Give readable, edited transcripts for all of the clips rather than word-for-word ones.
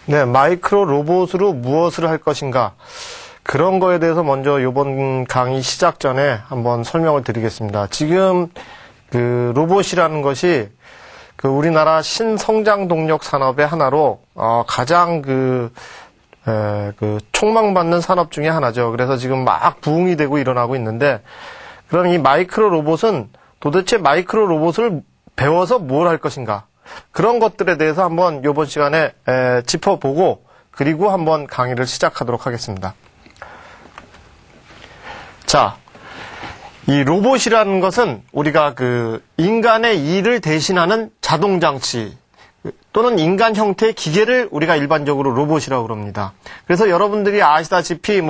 네, 마이크로 로봇으로 무엇을 할 것인가. 그런 거에 대해서 먼저 이번 강의 시작 전에 한번 설명을 드리겠습니다. 지금 그 로봇이라는 것이 그 우리나라 신성장 동력 산업의 하나로 가장 촉망받는 산업 중에 하나죠. 그래서 지금 막 부흥이 되고 일어나고 있는데, 그럼 이 마이크로 로봇은 도대체 마이크로 로봇을 배워서 뭘 할 것인가? 그런 것들에 대해서 한번 이번 시간에 짚어보고, 그리고 한번 강의를 시작하도록 하겠습니다. 자, 이 로봇이라는 것은 우리가 그 인간의 일을 대신하는 자동장치 또는 인간 형태의 기계를 우리가 일반적으로 로봇이라고 그럽니다. 그래서 여러분들이 아시다시피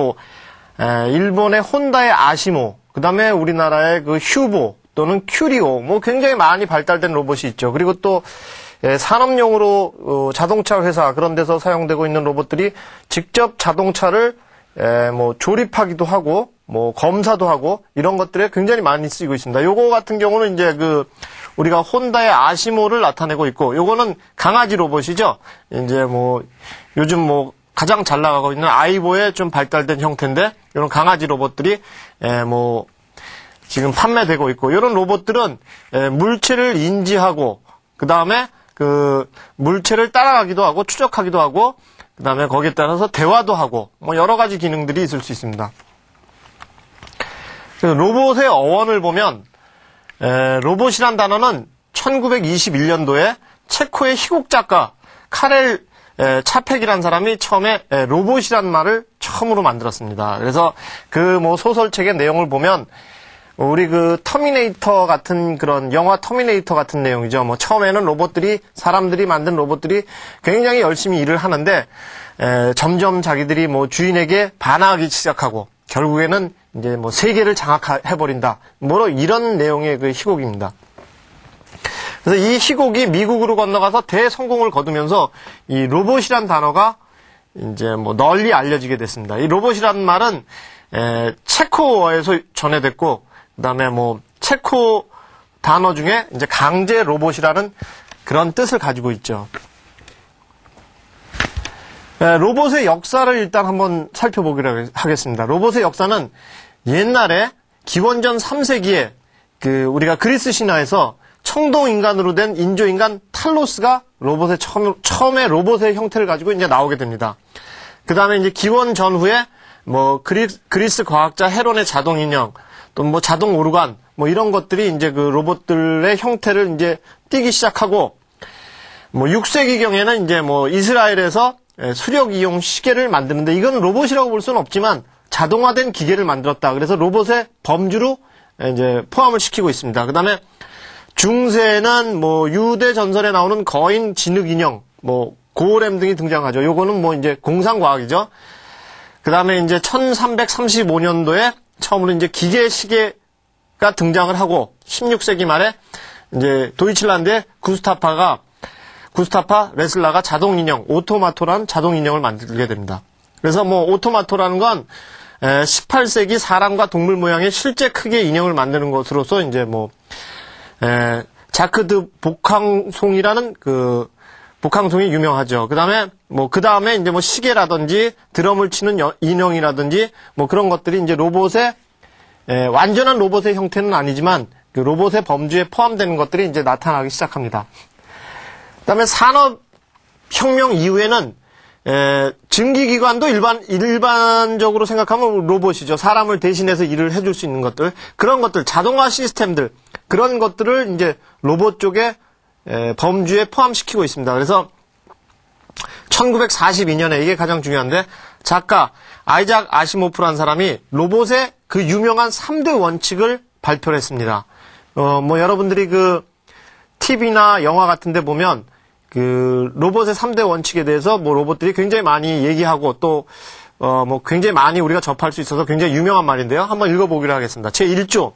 일본의 혼다의 아시모, 그 다음에 우리나라의 그 휴보 또는 큐리오, 굉장히 많이 발달된 로봇이 있죠. 그리고 또 산업용으로 자동차 회사 그런 데서 사용되고 있는 로봇들이 직접 자동차를 조립하기도 하고 검사도 하고 이런 것들에 굉장히 많이 쓰이고 있습니다. 요거 같은 경우는 이제 우리가 혼다의 아시모를 나타내고 있고, 요거는 강아지 로봇이죠. 이제 요즘 가장 잘 나가고 있는 아이보의 좀 발달된 형태인데, 이런 강아지 로봇들이 지금 판매되고 있고, 이런 로봇들은 물체를 인지하고, 그 다음에 그 물체를 따라가기도 하고 추적하기도 하고, 그 다음에 거기에 따라서 대화도 하고 여러 가지 기능들이 있을 수 있습니다. 로봇의 어원을 보면 로봇이란 단어는 1921년도에 체코의 희곡 작가 카렐 차펙이라는 사람이 처음에 로봇이란 말을 처음으로 만들었습니다. 그래서 소설책의 내용을 보면 우리 터미네이터 같은 그런 영화 터미네이터 같은 내용이죠. 처음에는 사람들이 만든 로봇들이 굉장히 열심히 일을 하는데 점점 자기들이 주인에게 반항하기 시작하고 결국에는 이제 세계를 장악해버린다. 이런 내용의 희곡입니다. 그래서 이 희곡이 미국으로 건너가서 대성공을 거두면서 이 로봇이란 단어가 이제 널리 알려지게 됐습니다. 이 로봇이라는 말은 체코어에서 전해됐고, 그 다음에 체코 단어 중에 이제 강제 로봇이라는 그런 뜻을 가지고 있죠. 로봇의 역사를 일단 한번 살펴보기로 하겠습니다. 로봇의 역사는 옛날에 기원전 3세기에 우리가 그리스 신화에서 청동인간으로 된 인조인간 탈로스가 처음에 로봇의 형태를 가지고 이제 나오게 됩니다. 그 다음에 이제 기원 전후에 그리스 과학자 헤론의 자동인형, 또 자동 오르간, 이런 것들이 이제 로봇들의 형태를 이제 띠기 시작하고, 6세기경에는 이제 이스라엘에서 수력 이용 시계를 만드는데, 이건 로봇이라고 볼 수는 없지만 자동화된 기계를 만들었다. 그래서 로봇의 범주로 이제 포함을 시키고 있습니다. 그 다음에 중세에는 유대 전설에 나오는 거인 진흙 인형, 고렘 등이 등장하죠. 요거는 이제 공상과학이죠. 그 다음에 이제 1335년도에 처음으로 이제 기계 시계가 등장을 하고, 16세기 말에 이제 도이칠란드의 구스타파 레슬라가 자동인형, 오토마토라는 자동인형을 만들게 됩니다. 그래서 오토마토라는 건 18세기 사람과 동물 모양의 실제 크기의 인형을 만드는 것으로서 이제 자크 드 보캉송이라는 보캉송이 유명하죠. 그 다음에 이제 시계라든지 드럼을 치는 인형이라든지 그런 것들이 이제 완전한 로봇의 형태는 아니지만 로봇의 범주에 포함되는 것들이 이제 나타나기 시작합니다. 그 다음에 산업혁명 이후에는 증기기관도 일반적으로 생각하면 로봇이죠. 사람을 대신해서 일을 해줄 수 있는 것들, 그런 것들, 자동화 시스템들, 그런 것들을 이제 로봇 쪽에 범주에 포함시키고 있습니다. 그래서 1942년에 이게 가장 중요한데, 작가 아이작 아시모프라는 사람이 로봇의 유명한 3대 원칙을 발표를 했습니다. 여러분들이 TV나 영화 같은 데 보면 로봇의 3대 원칙에 대해서 로봇들이 굉장히 많이 얘기하고 또 굉장히 많이 우리가 접할 수 있어서 굉장히 유명한 말인데요. 한번 읽어보기로 하겠습니다. 제1조.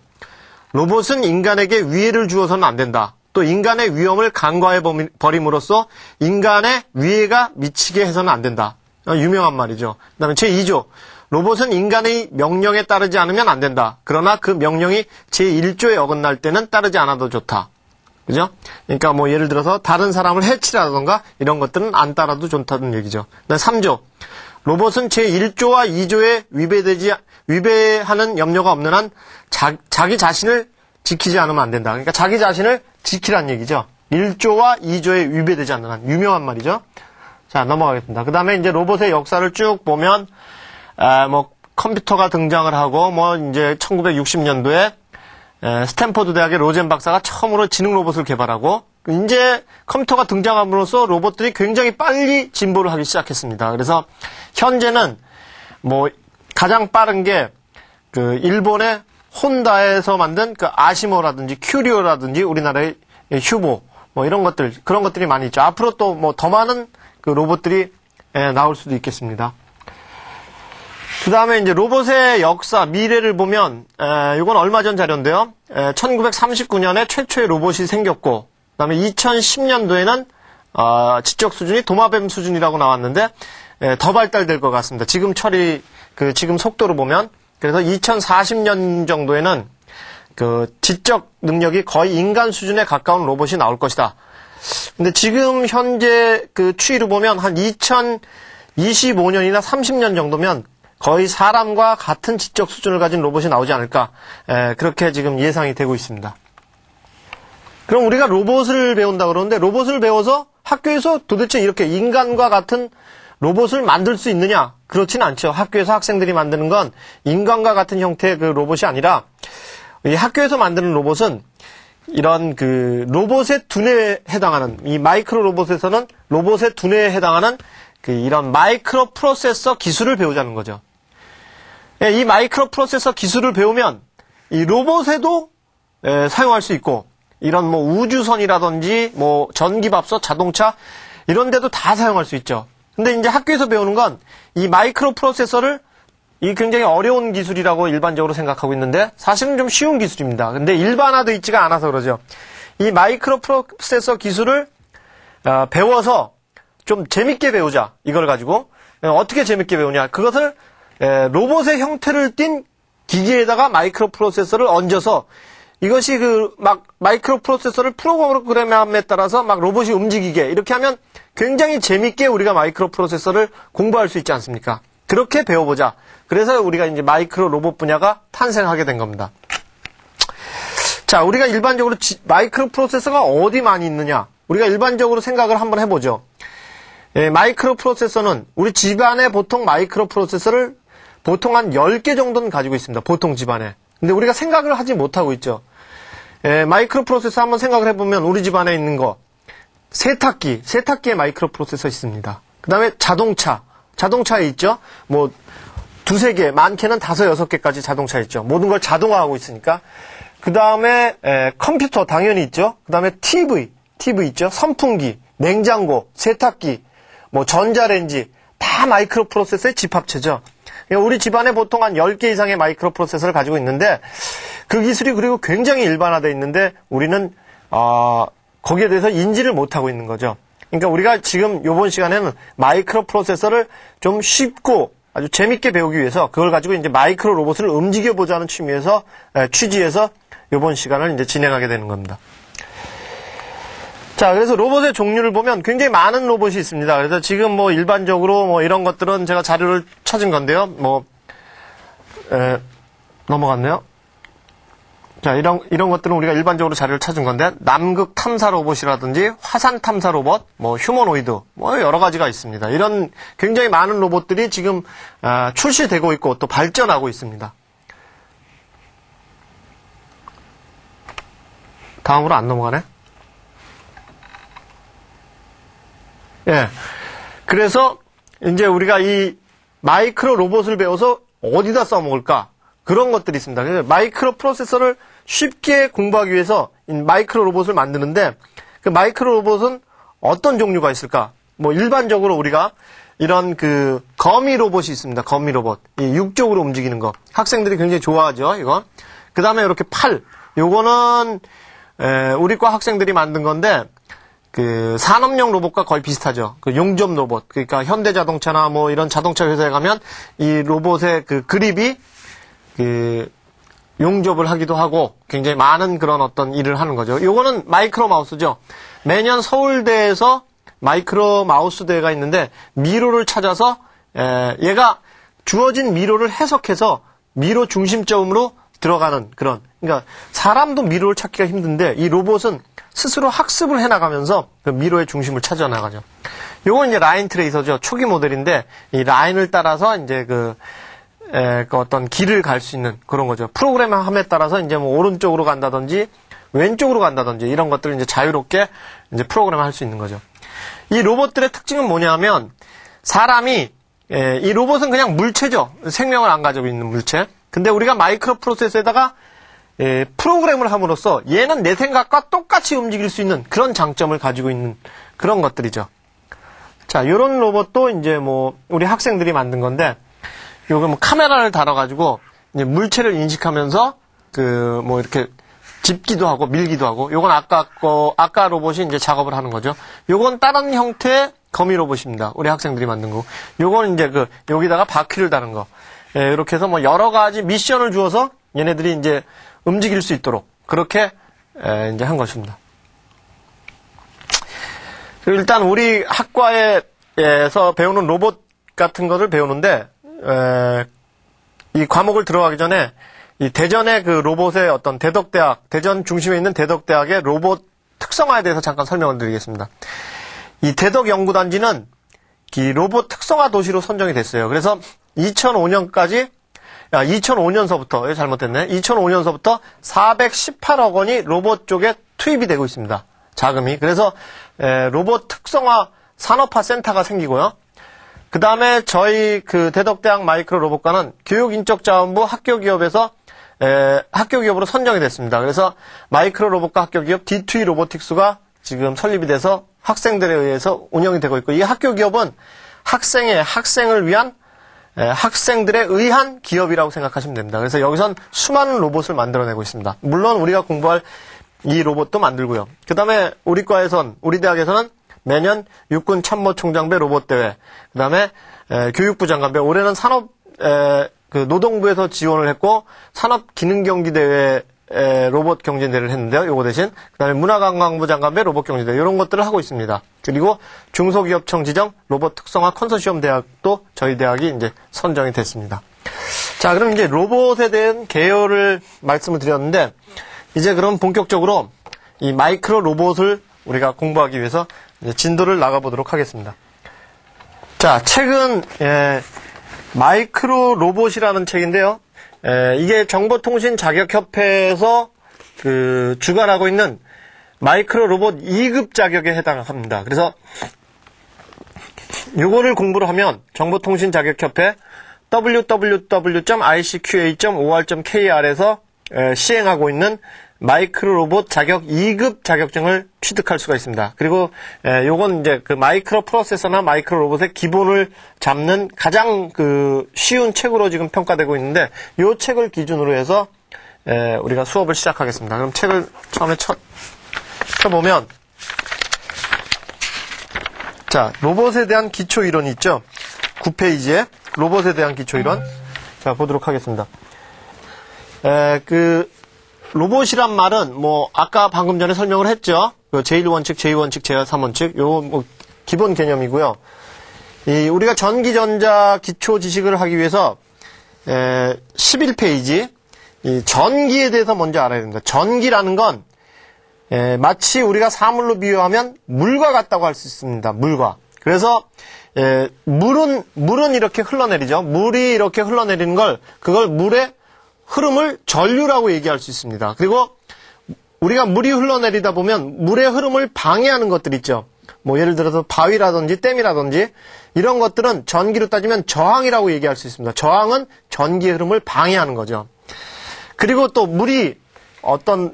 로봇은 인간에게 위해를 주어서는 안 된다. 또 인간의 위험을 간과해 버림으로써 인간의 위해가 미치게 해서는 안 된다. 유명한 말이죠. 그 다음에 제2조. 로봇은 인간의 명령에 따르지 않으면 안 된다. 그러나 그 명령이 제1조에 어긋날 때는 따르지 않아도 좋다. 그죠? 그러니까 뭐 예를 들어서 다른 사람을 해치라던가 이런 것들은 안 따라도 좋다는 얘기죠. 3조. 로봇은 제1조와 2조에 위배하는 염려가 없는 한 자기 자신을 지키지 않으면 안 된다. 그러니까 자기 자신을 지키란 얘기죠. 1조와 2조에 위배되지 않는 한. 유명한 말이죠. 자, 넘어가겠습니다. 그 다음에 이제 로봇의 역사를 쭉 보면, 뭐, 컴퓨터가 등장을 하고, 뭐, 이제 1960년도에 스탠포드 대학의 로젠 박사가 처음으로 지능 로봇을 개발하고, 이제 컴퓨터가 등장함으로써 로봇들이 굉장히 빨리 진보를 하기 시작했습니다. 그래서 현재는 뭐 가장 빠른 게 그 일본의 혼다에서 만든 그 아시모라든지 큐리오라든지 우리나라의 휴보 뭐 이런 것들 그런 것들이 많이 있죠. 앞으로 또 뭐 더 많은 그 로봇들이 나올 수도 있겠습니다. 그 다음에 이제 로봇의 역사, 미래를 보면, 이건 얼마 전 자료인데요. 1939년에 최초의 로봇이 생겼고, 그 다음에 2010년도에는, 지적 수준이 도마뱀 수준이라고 나왔는데, 더 발달될 것 같습니다. 지금 지금 속도로 보면. 그래서 2040년 정도에는, 지적 능력이 거의 인간 수준에 가까운 로봇이 나올 것이다. 근데 지금 현재 추이로 보면 한 2025년이나 30년 정도면 거의 사람과 같은 지적 수준을 가진 로봇이 나오지 않을까. 그렇게 지금 예상이 되고 있습니다. 그럼 우리가 로봇을 배운다 그러는데 로봇을 배워서 학교에서 도대체 이렇게 인간과 같은 로봇을 만들 수 있느냐? 그렇진 않죠. 학교에서 학생들이 만드는 건 인간과 같은 형태의 그 로봇이 아니라 이 학교에서 만드는 로봇은 이런 로봇의 두뇌에 해당하는 이 마이크로 로봇에서는 로봇의 두뇌에 해당하는 이런 마이크로 프로세서 기술을 배우자는 거죠. 이 마이크로 프로세서 기술을 배우면 이 로봇에도 사용할 수 있고 이런 뭐 우주선이라든지 뭐 전기밥솥, 자동차 이런 데도 다 사용할 수 있죠. 근데 이제 학교에서 배우는 건 이 마이크로 프로세서를 이 굉장히 어려운 기술이라고 일반적으로 생각하고 있는데 사실은 좀 쉬운 기술입니다. 근데 일반화되어 있지가 않아서 그러죠. 이 마이크로 프로세서 기술을 배워서 좀 재밌게 배우자. 이걸 가지고 어떻게 재밌게 배우냐. 그것을 로봇의 형태를 띤 기기에다가 마이크로 프로세서를 얹어서 이것이 마이크로 프로세서를 프로그램함에 따라서 막 로봇이 움직이게 이렇게 하면 굉장히 재밌게 우리가 마이크로 프로세서를 공부할 수 있지 않습니까? 그렇게 배워보자. 그래서 우리가 이제 마이크로 로봇 분야가 탄생하게 된 겁니다. 자, 우리가 일반적으로 마이크로 프로세서가 어디 많이 있느냐? 우리가 일반적으로 생각을 한번 해보죠. 마이크로 프로세서는 우리 집안에 보통 마이크로 프로세서를 보통 한 10개 정도는 가지고 있습니다. 보통 집안에. 근데 우리가 생각을 하지 못하고 있죠. 마이크로 프로세서 한번 생각을 해보면 우리 집안에 있는 거 세탁기에 마이크로 프로세서 있습니다. 그 다음에 자동차에 있죠. 뭐 두세 개, 많게는 5, 6개까지 자동차에 있죠. 모든 걸 자동화하고 있으니까. 그 다음에 컴퓨터 당연히 있죠. 그 다음에 TV 있죠. 선풍기, 냉장고, 세탁기, 뭐 전자레인지 다 마이크로 프로세서의 집합체죠. 우리 집안에 보통 한 10개 이상의 마이크로 프로세서를 가지고 있는데 그 기술이 그리고 굉장히 일반화되어 있는데 우리는 거기에 대해서 인지를 못하고 있는 거죠. 그러니까 우리가 지금 이번 시간에는 마이크로 프로세서를 좀 쉽고 아주 재밌게 배우기 위해서 그걸 가지고 이제 마이크로 로봇을 움직여보자는 취지에서 이번 시간을 이제 진행하게 되는 겁니다. 자, 그래서 로봇의 종류를 보면 굉장히 많은 로봇이 있습니다. 그래서 지금 뭐 일반적으로 뭐 이런 것들은 제가 자료를 찾은 건데요. 넘어갔네요. 자, 이런 것들은 우리가 일반적으로 자료를 찾은 건데, 남극 탐사 로봇이라든지 화산 탐사 로봇, 뭐 휴머노이드, 뭐 여러 가지가 있습니다. 이런 굉장히 많은 로봇들이 지금 출시되고 있고 또 발전하고 있습니다. 다음으로 안 넘어가네. 예. 그래서 이제 우리가 이 마이크로 로봇을 배워서 어디다 써먹을까? 그런 것들이 있습니다. 그래서 마이크로 프로세서를 쉽게 공부하기 위해서 마이크로 로봇을 만드는데 그 마이크로 로봇은 어떤 종류가 있을까? 뭐 일반적으로 우리가 이런 거미 로봇이 있습니다. 거미 로봇. 이 육적으로 움직이는 거. 학생들이 굉장히 좋아하죠, 이거. 그 다음에 이렇게 팔. 요거는 우리 과 학생들이 만든 건데 산업용 로봇과 거의 비슷하죠. 용접 로봇. 그러니까 현대자동차나 뭐 이런 자동차 회사에 가면 이 로봇의 그립이 용접을 하기도 하고 굉장히 많은 그런 어떤 일을 하는 거죠. 요거는 마이크로 마우스죠. 매년 서울대에서 마이크로 마우스 대회가 있는데 미로를 찾아서 얘가 주어진 미로를 해석해서 미로 중심점으로 들어가는 그런, 그러니까 사람도 미로를 찾기가 힘든데 이 로봇은 스스로 학습을 해나가면서 그 미로의 중심을 찾아 나가죠. 요건 이제 라인 트레이서죠. 초기 모델인데 이 라인을 따라서 이제 그 어떤 길을 갈 수 있는 그런 거죠. 프로그램함에 따라서 이제 뭐 오른쪽으로 간다든지 왼쪽으로 간다든지 이런 것들을 이제 자유롭게 이제 프로그램할 수 있는 거죠. 이 로봇들의 특징은 뭐냐면 사람이 이 로봇은 그냥 물체죠. 생명을 안 가지고 있는 물체. 근데 우리가 마이크로 프로세서에다가 프로그램을 함으로써 얘는 내 생각과 똑같이 움직일 수 있는 그런 장점을 가지고 있는 그런 것들이죠. 자, 요런 로봇도 이제 뭐 우리 학생들이 만든 건데 요거 뭐 카메라를 달아가지고 이제 물체를 인식하면서 그 뭐 이렇게 집기도 하고 밀기도 하고 요건 아까 로봇이 이제 작업을 하는 거죠. 요건 다른 형태의 거미 로봇입니다. 우리 학생들이 만든 거. 요건 이제 여기다가 바퀴를 다는 거. 이렇게 해서 뭐 여러 가지 미션을 주어서 얘네들이 이제 움직일 수 있도록 그렇게 이제 한 것입니다. 일단 우리 학과에서 배우는 로봇 같은 것을 배우는데 이 과목을 들어가기 전에 이 대전의 그 로봇의 어떤 대전 중심에 있는 대덕대학의 로봇 특성화에 대해서 잠깐 설명을 드리겠습니다. 이 대덕연구단지는 이 로봇 특성화 도시로 선정이 됐어요. 그래서 2005년서부터 잘못됐네. 2005년서부터 418억 원이 로봇 쪽에 투입이 되고 있습니다. 자금이. 그래서 로봇 특성화 산업화 센터가 생기고요. 그 다음에 저희 그 대덕대학 마이크로 로봇과는 교육인적자원부 학교기업으로 선정이 됐습니다. 그래서 마이크로 로봇과 학교기업 D2E 로보틱스가 지금 설립이 돼서 학생들에 의해서 운영이 되고 있고 이 학교기업은 학생을 위한 학생들에 의한 기업이라고 생각하시면 됩니다. 그래서 여기선 수많은 로봇을 만들어내고 있습니다. 물론 우리가 공부할 이 로봇도 만들고요. 그 다음에 우리 대학에서는 매년 육군 참모총장배 로봇대회, 그 다음에 교육부 장관배, 올해는 노동부에서 지원을 했고, 산업기능경기대회 로봇 경진대회를 했는데요. 요거 대신. 그 다음에 문화관광부 장관배 로봇 경진대회, 이런 것들을 하고 있습니다. 그리고 중소기업청 지정 로봇 특성화 컨소시엄 대학도 저희 대학이 이제 선정이 됐습니다. 자, 그럼 이제 로봇에 대한 개요를 말씀을 드렸는데, 이제 그럼 본격적으로 이 마이크로 로봇을 우리가 공부하기 위해서 이제 진도를 나가보도록 하겠습니다. 자, 책은, 마이크로 로봇이라는 책인데요. 이게 정보통신 자격협회에서 주관하고 있는 마이크로 로봇 2급 자격에 해당합니다. 그래서 요거를 공부를 하면 정보통신 자격협회 www.icqa.or.kr에서 시행하고 있는 마이크로 로봇 자격 2급 자격증을 취득할 수가 있습니다. 그리고 요건 이제 그 마이크로 프로세서나 마이크로 로봇의 기본을 잡는 가장 쉬운 책으로 지금 평가되고 있는데 요 책을 기준으로 해서 우리가 수업을 시작하겠습니다. 그럼 책을 처음에 펴보면 자, 로봇에 대한 기초 이론이 있죠. 9페이지에 로봇에 대한 기초 이론. 자, 보도록 하겠습니다. 로봇이란 말은 아까 방금 전에 설명을 했죠. 제1원칙, 제2원칙, 제3원칙 요 기본 개념이고요. 우리가 전기전자 기초 지식을 하기 위해서 11페이지 이 전기에 대해서 먼저 알아야 됩니다. 전기라는 건 마치 우리가 사물로 비유하면 물과 같다고 할 수 있습니다. 물과. 그래서 물은 이렇게 흘러내리죠. 물이 이렇게 흘러내리는 그걸 물의 흐름을 전류라고 얘기할 수 있습니다. 그리고 우리가 물이 흘러내리다 보면 물의 흐름을 방해하는 것들 있죠. 예를 들어서 바위라든지 댐이라든지 이런 것들은 전기로 따지면 저항이라고 얘기할 수 있습니다. 저항은 전기의 흐름을 방해하는 거죠. 그리고 또 물이 어떤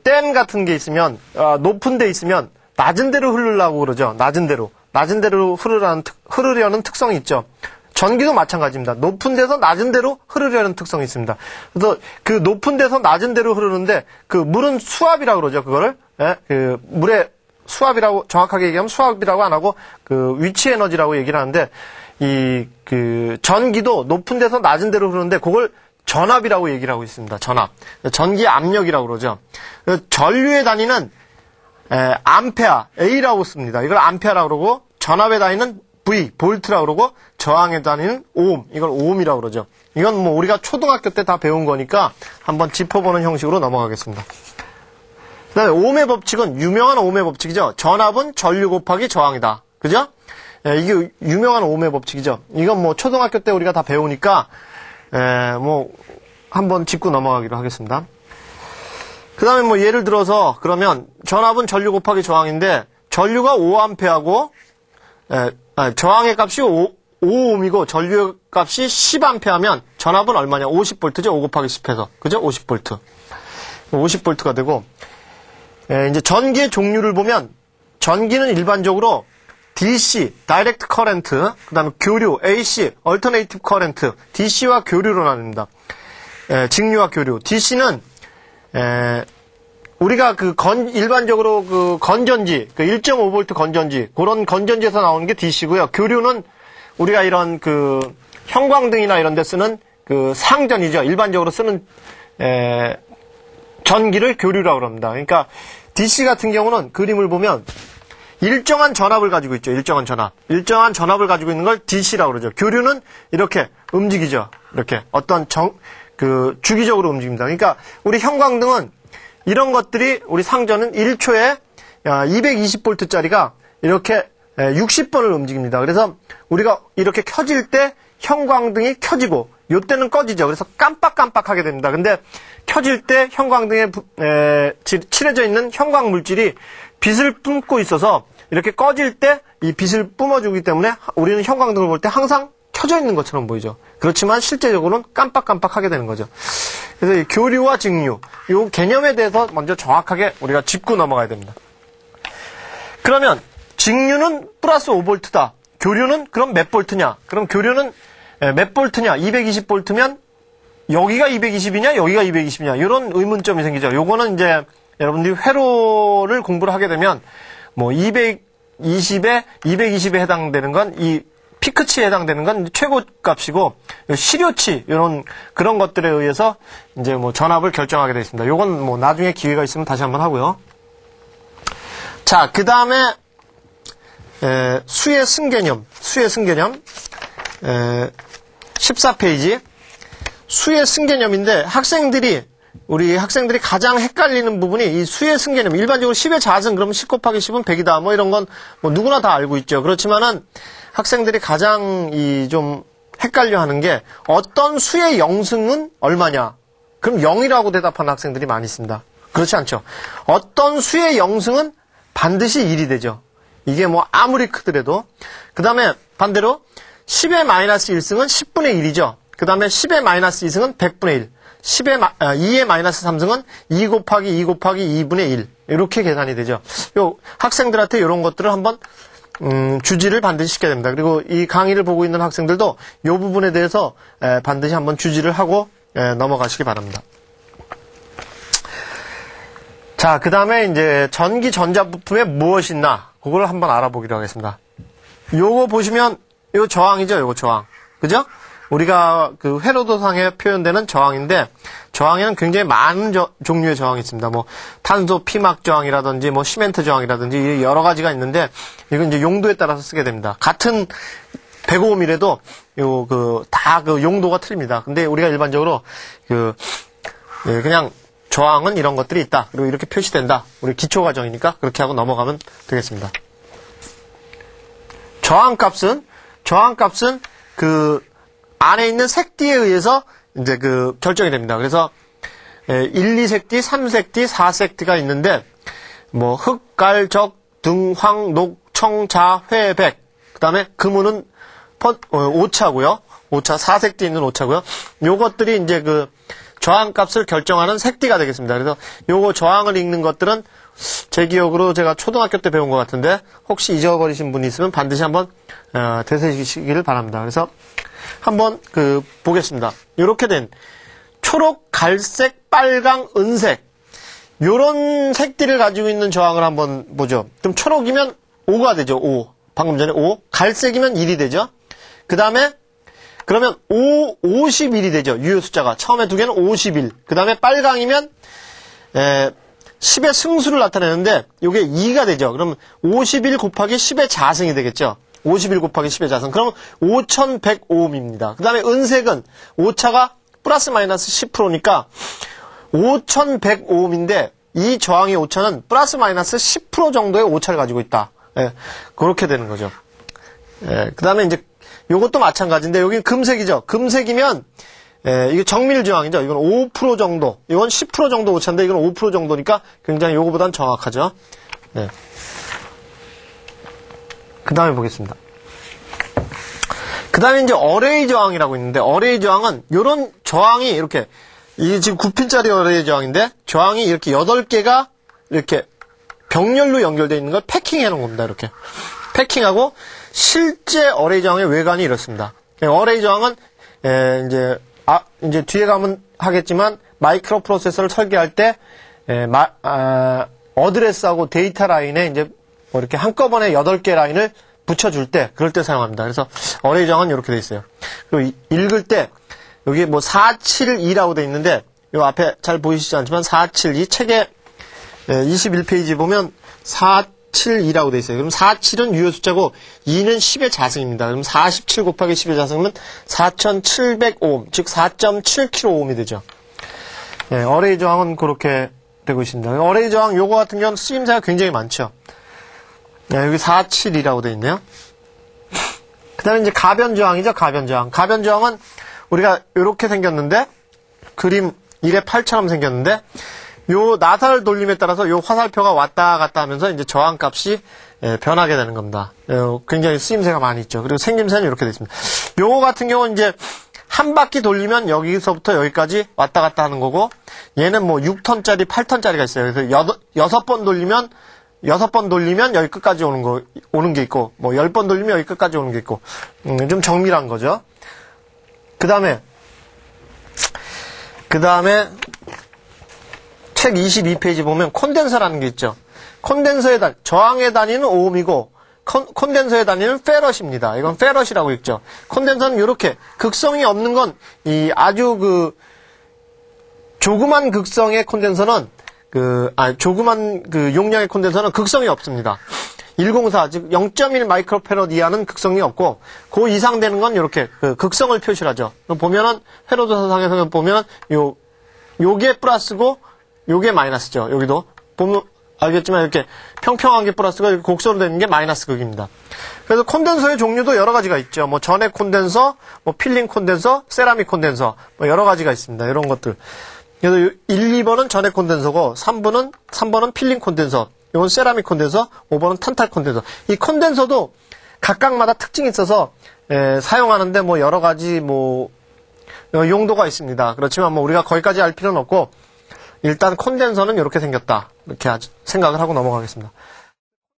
댐 같은 게 있으면 높은 데 있으면 낮은 데로 흐르려고 그러죠. 낮은 데로 흐르려는 특성이 있죠. 전기도 마찬가지입니다. 높은 데서 낮은 데로 흐르려는 특성이 있습니다. 그래서 높은 데서 낮은 데로 흐르는데 물은 수압이라고 그러죠. 그거를 물의 수압이라고 정확하게 얘기하면 수압이라고 안 하고 위치 에너지라고 얘기를 하는데 전기도 높은 데서 낮은 데로 흐르는데 그걸 전압이라고 얘기를 하고 있습니다. 전압. 전기 압력이라고 그러죠. 전류의 단위는 암페어, A라고 씁니다. 이걸 암페어라고 그러고, 전압의 단위는 V, 볼트라고 그러고, 저항의 단위는 오hm, 이걸 오음이라고 그러죠. 이건 뭐 우리가 초등학교 때 다 배운 거니까 한번 짚어보는 형식으로 넘어가겠습니다. 그 다음에 오음의 법칙은 유명한 오음의 법칙이죠. 전압은 전류 곱하기 저항이다. 그죠? 이게 유명한 오음의 법칙이죠. 이건 뭐 초등학교 때 우리가 다 배우니까 뭐 한번 짚고 넘어가기로 하겠습니다. 그 다음에 뭐 예를 들어서 그러면 전압은 전류 곱하기 저항인데 전류가 5A하고 저항의 값이 5ohm이고 전류의 값이 10A하면 전압은 얼마냐? 50V죠. 5 곱하기 10해서. 그죠? 50V. 50V가 되고 이제 전기의 종류를 보면 전기는 일반적으로 DC, Direct Current, 그 다음에 교류, AC, Alternative Current, DC와 교류로 나뉩니다. 직류와 교류. DC는 우리가 일반적으로 건전지, 1.5V 건전지, 그런 건전지에서 나오는 게 DC고요. 교류는 우리가 이런 형광등이나 이런 데 쓰는 상전이죠. 일반적으로 쓰는, 전기를 교류라고 합니다. 그러니까 DC 같은 경우는 그림을 보면 일정한 전압을 가지고 있죠. 일정한 전압. 일정한 전압을 가지고 있는 걸 DC라고 그러죠. 교류는 이렇게 움직이죠. 이렇게 어떤 주기적으로 움직입니다. 그러니까 우리 형광등은 이런 것들이 우리 상전은 1초에 220V짜리가 이렇게 60번을 움직입니다. 그래서 우리가 이렇게 켜질 때 형광등이 켜지고 요때는 꺼지죠. 그래서 깜빡깜빡하게 됩니다. 근데 켜질 때 형광등에 칠해져 있는 형광 물질이 빛을 뿜고 있어서 이렇게 꺼질 때 이 빛을 뿜어주기 때문에 우리는 형광등을 볼 때 항상 켜져 있는 것처럼 보이죠. 그렇지만 실제적으로는 깜빡깜빡하게 되는 거죠. 그래서 이 교류와 직류, 이 개념에 대해서 먼저 정확하게 우리가 짚고 넘어가야 됩니다. 그러면 직류는 플러스 5V다. 교류는 그럼 몇 볼트냐? 그럼 교류는 몇 볼트냐? 220V면 여기가 220이냐? 여기가 220이냐? 이런 의문점이 생기죠. 요거는 이제 여러분들이 회로를 공부를 하게 되면 뭐 220에 220에 해당되는 건 이 피크치에 해당되는 건 최고 값이고 시료치 이런 그런 것들에 의해서 이제 뭐 전압을 결정하게 되어 있습니다. 요건 뭐 나중에 기회가 있으면 다시 한번 하고요. 자, 그다음에 수의 승개념 14페이지 수의 승개념인데 우리 학생들이 가장 헷갈리는 부분이 이 수의 승개념. 일반적으로 10의 자승 그러면 10 곱하기 10은 100이다. 뭐 이런 건 뭐 누구나 다 알고 있죠. 그렇지만은 학생들이 가장 좀 헷갈려 하는 게 어떤 수의 영승은 얼마냐? 그럼 0이라고 대답하는 학생들이 많이 있습니다. 그렇지 않죠. 어떤 수의 영승은 반드시 1이 되죠. 이게 뭐 아무리 크더라도. 그 다음에 반대로 10의 마이너스 1승은 10분의 1이죠. 그 다음에 10의 마이너스 2승은 100분의 1. 2의 마이너스 3승은 2 곱하기 2 곱하기 2분의 1. 이렇게 계산이 되죠. 학생들한테 이런 것들을 한번 주지를 반드시 시켜야 됩니다. 그리고 이 강의를 보고 있는 학생들도 이 부분에 대해서 반드시 한번 주지를 하고 넘어가시기 바랍니다. 자, 그 다음에 이제 전기 전자부품에 무엇이 있나 그걸 한번 알아보기로 하겠습니다. 요거 보시면 요 저항이죠. 요거 저항. 그죠? 우리가 회로도상에 표현되는 저항인데 저항에는 굉장히 많은 종류의 저항이 있습니다. 뭐 탄소 피막 저항이라든지 뭐 시멘트 저항이라든지 여러 가지가 있는데 이건 이제 용도에 따라서 쓰게 됩니다. 같은 105mm라도 다 용도가 틀립니다. 근데 우리가 일반적으로 그냥 저항은 이런 것들이 있다. 그리고 이렇게 표시된다. 우리 기초 과정이니까 그렇게 하고 넘어가면 되겠습니다. 저항값은 안에 있는 색띠에 의해서 이제 결정이 됩니다. 그래서 1, 2색띠, 3색띠, 4색띠가 있는데 뭐 흑, 갈, 적, 등, 황, 녹, 청, 자, 회, 백. 그다음에 금은은 오차고요. 오차 4색띠 있는 오차고요. 요것들이 이제 저항값을 결정하는 색띠가 되겠습니다. 그래서 요거 저항을 읽는 것들은 제 기억으로 제가 초등학교 때 배운 것 같은데 혹시 잊어버리신 분이 있으면 반드시 한번 되새기시기를 바랍니다. 그래서 한번 보겠습니다. 이렇게 된 초록, 갈색, 빨강, 은색 요런 색들을 가지고 있는 저항을 한번 보죠. 그럼 초록이면 5가 되죠. 5. 방금 전에 5. 갈색이면 1이 되죠. 그 다음에 그러면 51이 되죠. 유효 숫자가. 처음에 두 개는 51. 그 다음에 빨강이면 10의 승수를 나타내는데 이게 2가 되죠. 그럼 51 곱하기 10의 자승이 되겠죠. 51 곱하기 10의 자승. 그럼 5105ohm입니다. 그 다음에 은색은 오차가 플러스 마이너스 10%니까 5105ohm인데 이 저항의 오차는 플러스 마이너스 10% 정도의 오차를 가지고 있다. 예, 그렇게 되는 거죠. 예, 그 다음에 이제 요것도 마찬가지인데 여기는 금색이죠. 금색이면 이게 정밀 저항이죠. 이건 5% 정도, 이건 10% 정도 오차인데 이건 5% 정도니까 굉장히 요거보단 정확하죠. 네. 그 다음에 보겠습니다. 그 다음에 이제 어레이 저항이라고 있는데, 어레이 저항은 요런 저항이 이렇게, 이게 지금 9핀짜리 어레이 저항인데, 저항이 이렇게 8개가 이렇게 병렬로 연결되어 있는 걸 패킹해 놓은 겁니다. 이렇게. 패킹하고, 실제 어레이 저항의 외관이 이렇습니다. 어레이 저항은, 이제 뒤에 가면 하겠지만, 마이크로 프로세서를 설계할 때, 어드레스하고 데이터 라인에 이제 뭐 이렇게 한꺼번에 8개 라인을 붙여줄 때, 그럴 때 사용합니다. 그래서 어레이 저항은 이렇게 돼 있어요. 그리고 읽을 때, 여기 뭐 472라고 돼 있는데, 요 앞에 잘 보이시지 않지만 472, 책에 21페이지 보면 472라고 돼 있어요. 그럼 47은 유효 숫자고 2는 10의 자승입니다. 그럼 47 곱하기 10의 자승은 4700오hm, 즉 4.7kΩ이 되죠. 네, 어레이 저항은 그렇게 되고 있습니다. 어레이 저항 요거 같은 경우는 쓰임새가 굉장히 많죠. 네, 여기 472라고 돼 있네요. 그 다음에 이제 가변 저항이죠. 가변 저항. 가변 저항은 우리가 이렇게 생겼는데, 그림 1의 8처럼 생겼는데, 요 나사를 돌림에 따라서 요 화살표가 왔다 갔다 하면서 이제 저항 값이 변하게 되는 겁니다. 굉장히 쓰임새가 많이 있죠. 그리고 생김새는 이렇게 되어 있습니다. 요거 같은 경우는 이제 한 바퀴 돌리면 여기서부터 여기까지 왔다 갔다 하는 거고, 얘는 뭐 6톤짜리, 8톤짜리가 있어요. 그래서 6번 돌리면 여기 끝까지 오는 게 있고, 뭐 10번 돌리면 여기 끝까지 오는 게 있고, 좀 정밀한 거죠. 그 다음에 책 22페이지 보면 콘덴서라는 게 있죠. 콘덴서의 저항의 단위는 오음이고, 콘덴서의 단위는 페럿입니다. 이건 페럿이라고 읽죠. 콘덴서는 이렇게 극성이 없는 건, 아주 조그만 극성의 콘덴서는, 조그만 용량의 콘덴서는 극성이 없습니다. 104, 즉 0.1 마이크로페럿 이하는 극성이 없고, 그 이상 되는 건 이렇게 극성을 표시하죠. 보면은, 회로도서상에서 보면, 요게 플러스고, 요게 마이너스죠. 여기도. 보면 알겠지만 이렇게 평평한 게 플러스고, 이렇게 곡선으로 되는 게 마이너스 극입니다. 그래서 콘덴서의 종류도 여러 가지가 있죠. 뭐 전해 콘덴서, 뭐 필링 콘덴서, 세라믹 콘덴서, 뭐 여러 가지가 있습니다. 이런 것들. 그래서 1, 2번은 전해 콘덴서고, 3번은 필링 콘덴서, 이건 세라믹 콘덴서, 5번은 탄탈 콘덴서. 이 콘덴서도 각각마다 특징이 있어서 사용하는데 뭐 여러 가지 용도가 있습니다. 그렇지만 뭐 우리가 거기까지 알 필요는 없고, 일단 콘덴서는 이렇게 생겼다. 이렇게 생각을 하고 넘어가겠습니다.